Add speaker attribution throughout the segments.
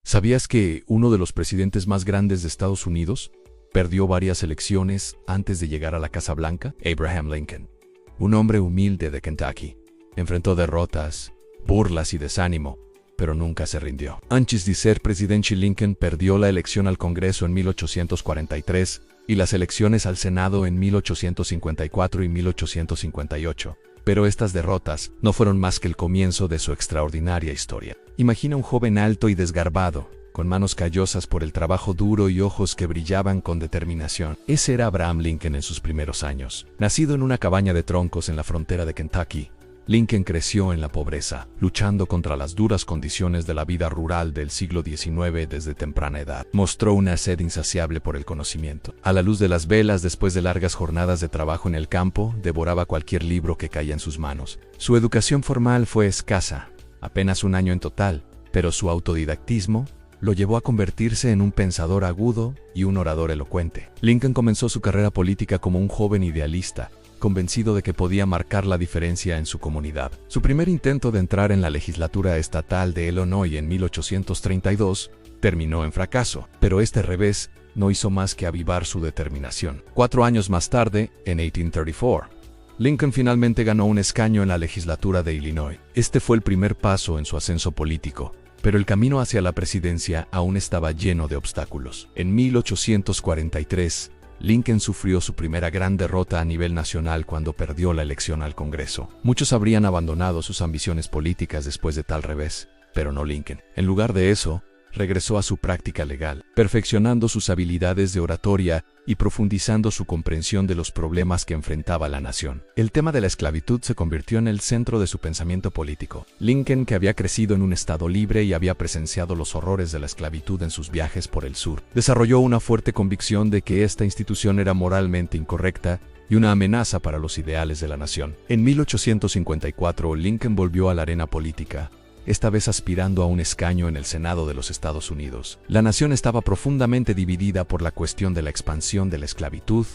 Speaker 1: ¿Sabías que uno de los presidentes más grandes de Estados Unidos perdió varias elecciones antes de llegar a la Casa Blanca? Abraham Lincoln, un hombre humilde de Kentucky, enfrentó derrotas, burlas y desánimo, pero nunca se rindió. Antes de ser presidente, Lincoln perdió la elección al Congreso en 1843 y las elecciones al Senado en 1854 y 1858. Pero estas derrotas no fueron más que el comienzo de su extraordinaria historia. Imagina un joven alto y desgarbado, con manos callosas por el trabajo duro y ojos que brillaban con determinación. Ese era Abraham Lincoln en sus primeros años. Nacido en una cabaña de troncos en la frontera de Kentucky, Lincoln creció en la pobreza, luchando contra las duras condiciones de la vida rural del siglo XIX desde temprana edad. Mostró una sed insaciable por el conocimiento. A la luz de las velas, después de largas jornadas de trabajo en el campo, devoraba cualquier libro que caía en sus manos. Su educación formal fue escasa, apenas un año en total, pero su autodidactismo lo llevó a convertirse en un pensador agudo y un orador elocuente. Lincoln comenzó su carrera política como un joven idealista, convencido de que podía marcar la diferencia en su comunidad. Su primer intento de entrar en la legislatura estatal de Illinois en 1832 terminó en fracaso, pero este revés no hizo más que avivar su determinación. 4 años más tarde, en 1834, Lincoln finalmente ganó un escaño en la legislatura de Illinois. Este fue el primer paso en su ascenso político, pero el camino hacia la presidencia aún estaba lleno de obstáculos. En 1843, Lincoln sufrió su primera gran derrota a nivel nacional cuando perdió la elección al Congreso. Muchos habrían abandonado sus ambiciones políticas después de tal revés, pero no Lincoln. En lugar de eso, regresó a su práctica legal, perfeccionando sus habilidades de oratoria y profundizando su comprensión de los problemas que enfrentaba la nación. El tema de la esclavitud se convirtió en el centro de su pensamiento político. Lincoln, que había crecido en un estado libre y había presenciado los horrores de la esclavitud en sus viajes por el sur, desarrolló una fuerte convicción de que esta institución era moralmente incorrecta y una amenaza para los ideales de la nación. En 1854, Lincoln volvió a la arena política, esta vez aspirando a un escaño en el Senado de los Estados Unidos. La nación estaba profundamente dividida por la cuestión de la expansión de la esclavitud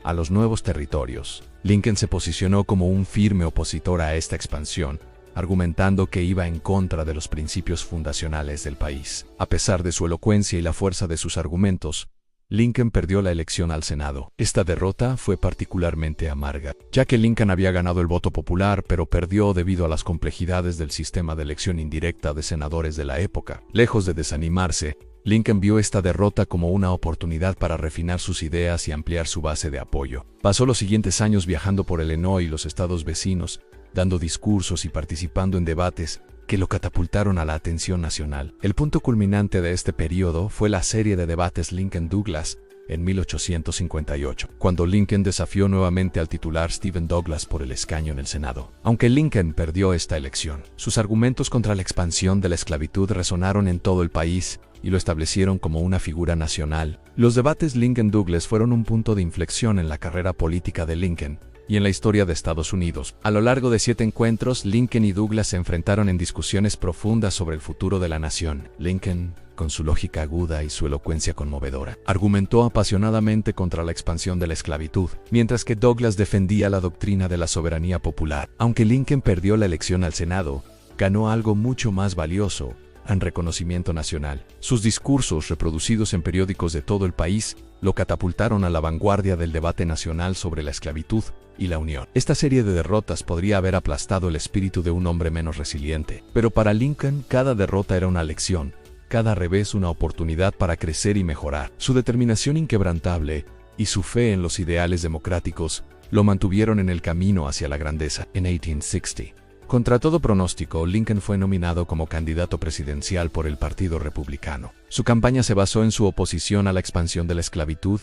Speaker 1: a los nuevos territorios. Lincoln se posicionó como un firme opositor a esta expansión, argumentando que iba en contra de los principios fundacionales del país. A pesar de su elocuencia y la fuerza de sus argumentos, Lincoln perdió la elección al Senado. Esta derrota fue particularmente amarga, ya que Lincoln había ganado el voto popular, pero perdió debido a las complejidades del sistema de elección indirecta de senadores de la época. Lejos de desanimarse, Lincoln vio esta derrota como una oportunidad para refinar sus ideas y ampliar su base de apoyo. Pasó los siguientes años viajando por Illinois y los estados vecinos, dando discursos y participando en debates que lo catapultaron a la atención nacional. El punto culminante de este periodo fue la serie de debates Lincoln-Douglas en 1858, cuando Lincoln desafió nuevamente al titular Stephen Douglas por el escaño en el Senado. Aunque Lincoln perdió esta elección, sus argumentos contra la expansión de la esclavitud resonaron en todo el país y lo establecieron como una figura nacional. Los debates Lincoln-Douglas fueron un punto de inflexión en la carrera política de Lincoln y en la historia de Estados Unidos. A lo largo de 7 encuentros, Lincoln y Douglas se enfrentaron en discusiones profundas sobre el futuro de la nación. Lincoln, con su lógica aguda y su elocuencia conmovedora, argumentó apasionadamente contra la expansión de la esclavitud, mientras que Douglas defendía la doctrina de la soberanía popular. Aunque Lincoln perdió la elección al Senado, ganó algo mucho más valioso: en reconocimiento nacional. Sus discursos, reproducidos en periódicos de todo el país, lo catapultaron a la vanguardia del debate nacional sobre la esclavitud y la unión. Esta serie de derrotas podría haber aplastado el espíritu de un hombre menos resiliente, pero para Lincoln cada derrota era una lección, cada revés una oportunidad para crecer y mejorar. Su determinación inquebrantable y su fe en los ideales democráticos lo mantuvieron en el camino hacia la grandeza. En 1860, contra todo pronóstico, Lincoln fue nominado como candidato presidencial por el Partido Republicano. Su campaña se basó en su oposición a la expansión de la esclavitud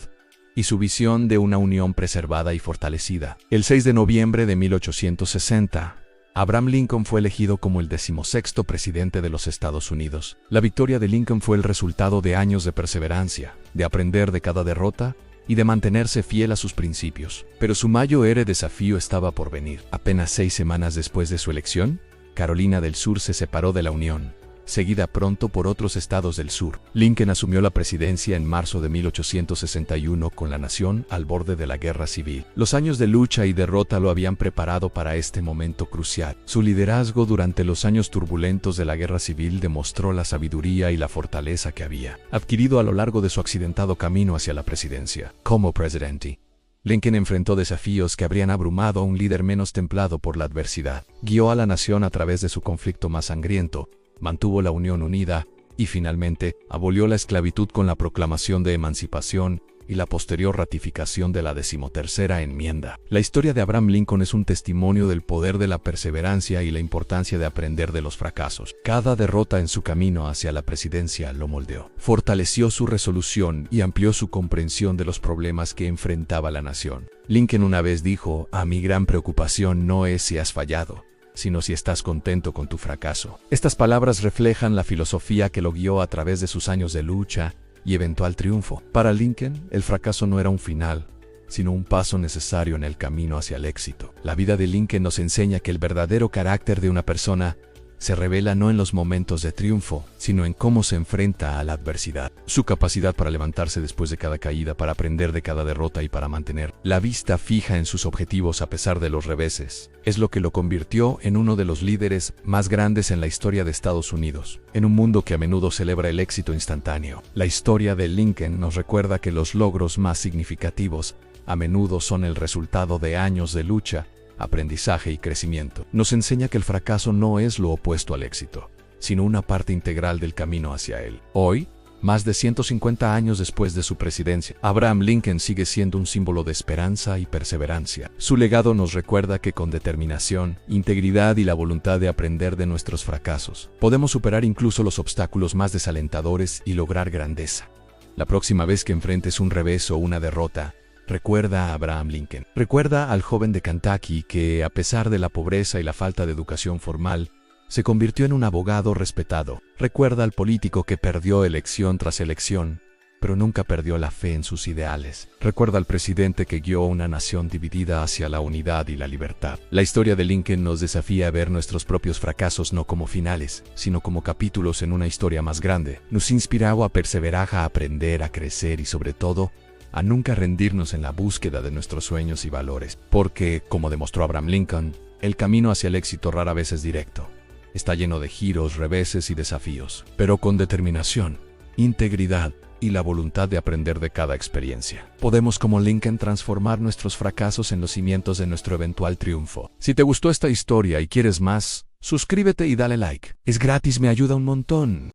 Speaker 1: y su visión de una unión preservada y fortalecida. El 6 de noviembre de 1860, Abraham Lincoln fue elegido como el 16º presidente de los Estados Unidos. La victoria de Lincoln fue el resultado de años de perseverancia, de aprender de cada derrota y de mantenerse fiel a sus principios. Pero su mayor desafío estaba por venir. Apenas 6 semanas después de su elección, Carolina del Sur se separó de la Unión, seguida pronto por otros estados del sur. Lincoln asumió la presidencia en marzo de 1861 con la nación al borde de la guerra civil. Los años de lucha y derrota lo habían preparado para este momento crucial. Su liderazgo durante los años turbulentos de la guerra civil demostró la sabiduría y la fortaleza que había adquirido a lo largo de su accidentado camino hacia la presidencia. Como presidente, Lincoln enfrentó desafíos que habrían abrumado a un líder menos templado por la adversidad. Guió a la nación a través de su conflicto más sangriento, mantuvo la Unión unida y finalmente abolió la esclavitud con la proclamación de emancipación y la posterior ratificación de la 13ª enmienda. La historia de Abraham Lincoln es un testimonio del poder de la perseverancia y la importancia de aprender de los fracasos. Cada derrota en su camino hacia la presidencia lo moldeó, fortaleció su resolución y amplió su comprensión de los problemas que enfrentaba la nación. Lincoln una vez dijo: mi gran preocupación no es si has fallado, sino si estás contento con tu fracaso. Estas palabras reflejan la filosofía que lo guió a través de sus años de lucha y eventual triunfo. Para Lincoln, el fracaso no era un final, sino un paso necesario en el camino hacia el éxito. La vida de Lincoln nos enseña que el verdadero carácter de una persona se revela no en los momentos de triunfo, sino en cómo se enfrenta a la adversidad. Su capacidad para levantarse después de cada caída, para aprender de cada derrota y para mantener la vista fija en sus objetivos a pesar de los reveses, es lo que lo convirtió en uno de los líderes más grandes en la historia de Estados Unidos. En un mundo que a menudo celebra el éxito instantáneo, la historia de Lincoln nos recuerda que los logros más significativos a menudo son el resultado de años de lucha, aprendizaje y crecimiento. Nos enseña que el fracaso no es lo opuesto al éxito, sino una parte integral del camino hacia él. Hoy, más de 150 años después de su presidencia, Abraham Lincoln sigue siendo un símbolo de esperanza y perseverancia. Su legado nos recuerda que con determinación, integridad y la voluntad de aprender de nuestros fracasos, podemos superar incluso los obstáculos más desalentadores y lograr grandeza. La próxima vez que enfrentes un revés o una derrota, recuerda a Abraham Lincoln. Recuerda al joven de Kentucky que, a pesar de la pobreza y la falta de educación formal, se convirtió en un abogado respetado. Recuerda al político que perdió elección tras elección, pero nunca perdió la fe en sus ideales. Recuerda al presidente que guió a una nación dividida hacia la unidad y la libertad. La historia de Lincoln nos desafía a ver nuestros propios fracasos no como finales, sino como capítulos en una historia más grande. Nos inspira a perseverar, a aprender, a crecer y, sobre todo, a nunca rendirnos en la búsqueda de nuestros sueños y valores. Porque, como demostró Abraham Lincoln, el camino hacia el éxito rara vez es directo. Está lleno de giros, reveses y desafíos, pero con determinación, integridad y la voluntad de aprender de cada experiencia, podemos, como Lincoln, transformar nuestros fracasos en los cimientos de nuestro eventual triunfo. Si te gustó esta historia y quieres más, suscríbete y dale like. Es gratis, me ayuda un montón.